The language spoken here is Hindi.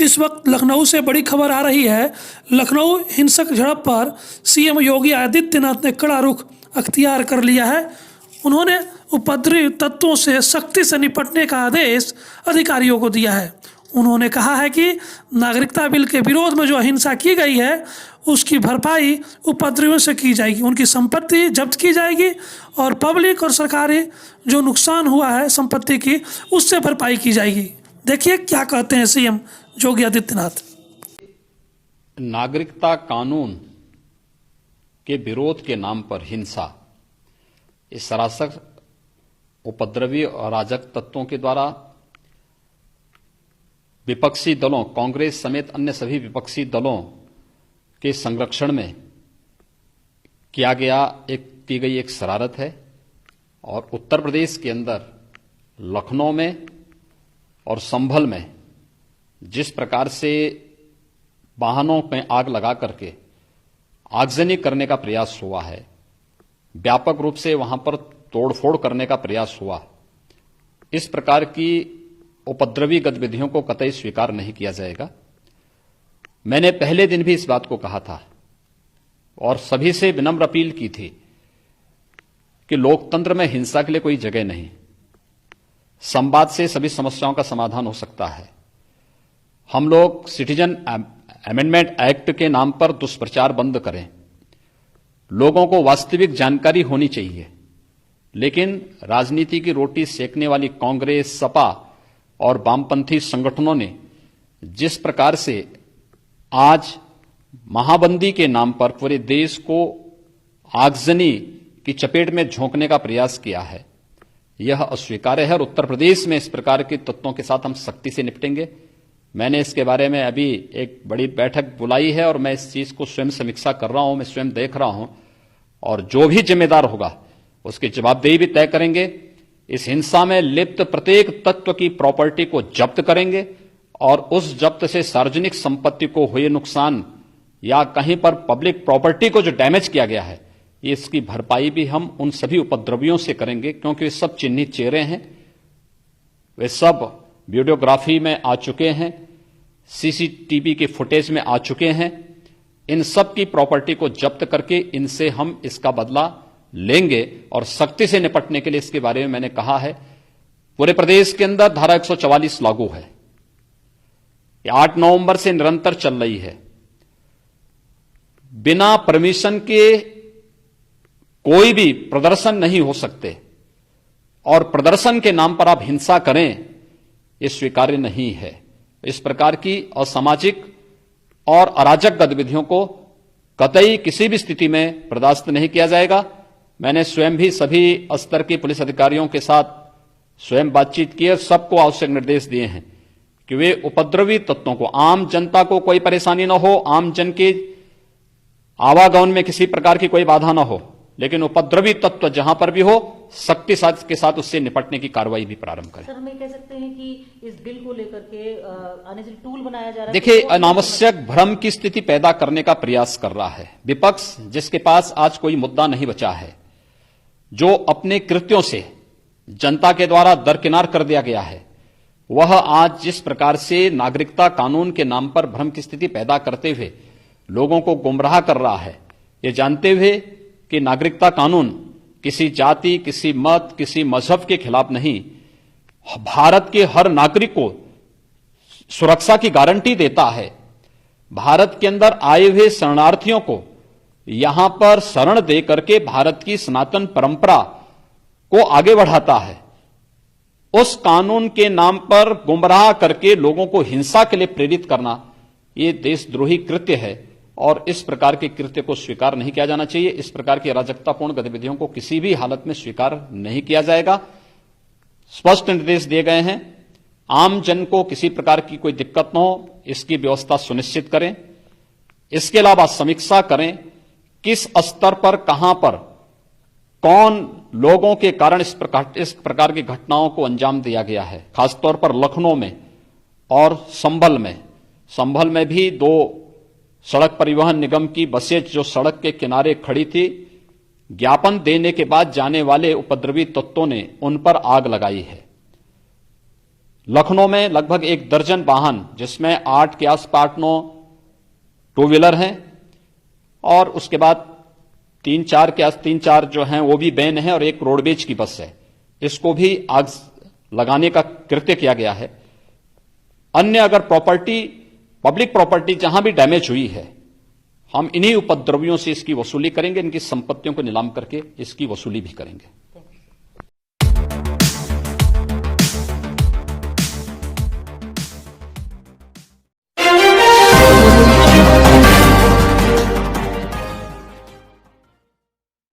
इस वक्त लखनऊ से बड़ी खबर आ रही है। लखनऊ हिंसक झड़प पर सीएम योगी आदित्यनाथ ने कड़ा रुख अख्तियार कर लिया है। उन्होंने उपद्रवी तत्वों से सख्ती से निपटने का आदेश अधिकारियों को दिया है। उन्होंने कहा है कि नागरिकता बिल के विरोध में जो हिंसा की गई है उसकी भरपाई उपद्रवियों से की जाएगी, उनकी संपत्ति जब्त की जाएगी और पब्लिक और सरकारी जो नुकसान हुआ है संपत्ति की उससे भरपाई की जाएगी। देखिए क्या कहते हैं सीएम योगी आदित्यनाथ। नागरिकता कानून के विरोध के नाम पर हिंसा, इस सरासर उपद्रवी और अराजक तत्वों के द्वारा विपक्षी दलों, कांग्रेस समेत अन्य सभी विपक्षी दलों के संरक्षण में की गई एक शरारत है। और उत्तर प्रदेश के अंदर लखनऊ में और संभल में जिस प्रकार से वाहनों में आग लगा करके आगजनी करने का प्रयास हुआ है, व्यापक रूप से वहां पर तोड़फोड़ करने का प्रयास हुआ, इस प्रकार की उपद्रवी गतिविधियों को कतई स्वीकार नहीं किया जाएगा। मैंने पहले दिन भी इस बात को कहा था और सभी से विनम्र अपील की थी कि लोकतंत्र में हिंसा के लिए कोई जगह नहीं, संवाद से सभी समस्याओं का समाधान हो सकता है। हम लोग सिटीजन अमेंडमेंट एक्ट के नाम पर दुष्प्रचार बंद करें, लोगों को वास्तविक जानकारी होनी चाहिए। लेकिन राजनीति की रोटी सेकने वाली कांग्रेस, सपा और वामपंथी संगठनों ने जिस प्रकार से आज महाबंदी के नाम पर पूरे देश को आगजनी की चपेट में झोंकने का प्रयास किया है, यह अस्वीकार्य है। और उत्तर प्रदेश में इस प्रकार के तत्वों के साथ हम सख्ती से निपटेंगे। मैंने इसके बारे में अभी एक बड़ी बैठक बुलाई है और मैं इस चीज को स्वयं समीक्षा कर रहा हूं, मैं स्वयं देख रहा हूं और जो भी जिम्मेदार होगा उसकी जवाबदेही भी तय करेंगे। इस हिंसा में लिप्त प्रत्येक तत्व की प्रॉपर्टी को जब्त करेंगे और उस जब्त से सार्वजनिक संपत्ति को हुए नुकसान या कहीं पर पब्लिक प्रॉपर्टी को जो डैमेज किया गया है, इसकी भरपाई भी हम उन सभी उपद्रवियों से करेंगे, क्योंकि वे सब चिन्हित चेहरे हैं, वे सब वीडियोग्राफी में आ चुके हैं, सीसीटीवी के फुटेज में आ चुके हैं। इन सब की प्रॉपर्टी को जब्त करके इनसे हम इसका बदला लेंगे और सख्ती से निपटने के लिए इसके बारे में मैंने कहा है। पूरे प्रदेश के अंदर धारा 144 लागू है, 8 नवंबर से निरंतर चल रही है। बिना परमिशन के कोई भी प्रदर्शन नहीं हो सकते और प्रदर्शन के नाम पर आप हिंसा करें, यह स्वीकार्य नहीं है। इस प्रकार की असामाजिक और अराजक गतिविधियों को कतई किसी भी स्थिति में बर्दाश्त नहीं किया जाएगा। मैंने स्वयं भी सभी स्तर के पुलिस अधिकारियों के साथ स्वयं बातचीत की और सबको आवश्यक निर्देश दिए हैं कि वे उपद्रवी तत्वों को, आम जनता को कोई परेशानी न हो, आम जन के आवागमन में किसी प्रकार की कोई बाधा न हो, लेकिन उपद्रवी तत्व जहां पर भी हो सख्ती के साथ उससे निपटने की कार्रवाई भी प्रारंभ करें। सर, हम ये कह सकते हैं कि इस बिल को लेकर के अननेसेसरी टूल बनाया जा रहा है। देखिए, अनावश्यक भ्रम की स्थिति पैदा करने का प्रयास कर रहा है विपक्ष, जिसके पास आज कोई मुद्दा नहीं बचा है, जो अपने कृत्यों से जनता के द्वारा दरकिनार कर दिया गया है। वह आज जिस प्रकार से नागरिकता कानून के नाम पर भ्रम की स्थिति पैदा करते हुए लोगों को गुमराह कर रहा है, ये जानते हुए कि नागरिकता कानून किसी जाति, किसी मत, किसी मजहब के खिलाफ नहीं, भारत के हर नागरिक को सुरक्षा की गारंटी देता है। भारत के अंदर आए हुए शरणार्थियों को यहां पर शरण दे करके भारत की सनातन परंपरा को आगे बढ़ाता है। उस कानून के नाम पर गुमराह करके लोगों को हिंसा के लिए प्रेरित करना, यह देशद्रोही कृत्य है और इस प्रकार के कृत्य को स्वीकार नहीं किया जाना चाहिए। इस प्रकार की अराजकतापूर्ण गतिविधियों को किसी भी हालत में स्वीकार नहीं किया जाएगा। स्पष्ट निर्देश दिए गए हैं, आम जन को किसी प्रकार की कोई दिक्कत न हो, इसकी व्यवस्था सुनिश्चित करें। इसके अलावा समीक्षा करें किस स्तर पर, कहां पर, कौन लोगों के कारण इस प्रकार की घटनाओं को अंजाम दिया गया है। खासतौर पर लखनऊ में और संभल में भी 2 सड़क परिवहन निगम की बसें जो सड़क के किनारे खड़ी थी, ज्ञापन देने के बाद जाने वाले उपद्रवी तत्वों ने उन पर आग लगाई है। लखनऊ में लगभग 1 दर्जन वाहन, जिसमें 8 के आसपास 9 टू व्हीलर हैं और उसके बाद 3-4 जो हैं वो भी वैन है और एक रोडवेज की बस है, इसको भी आग लगाने का कृत्य किया गया है। अन्य अगर प्रॉपर्टी, पब्लिक प्रॉपर्टी जहां भी डैमेज हुई है, हम इन्हीं उपद्रवियों से इसकी वसूली करेंगे, इनकी संपत्तियों को नीलाम करके इसकी वसूली भी करेंगे।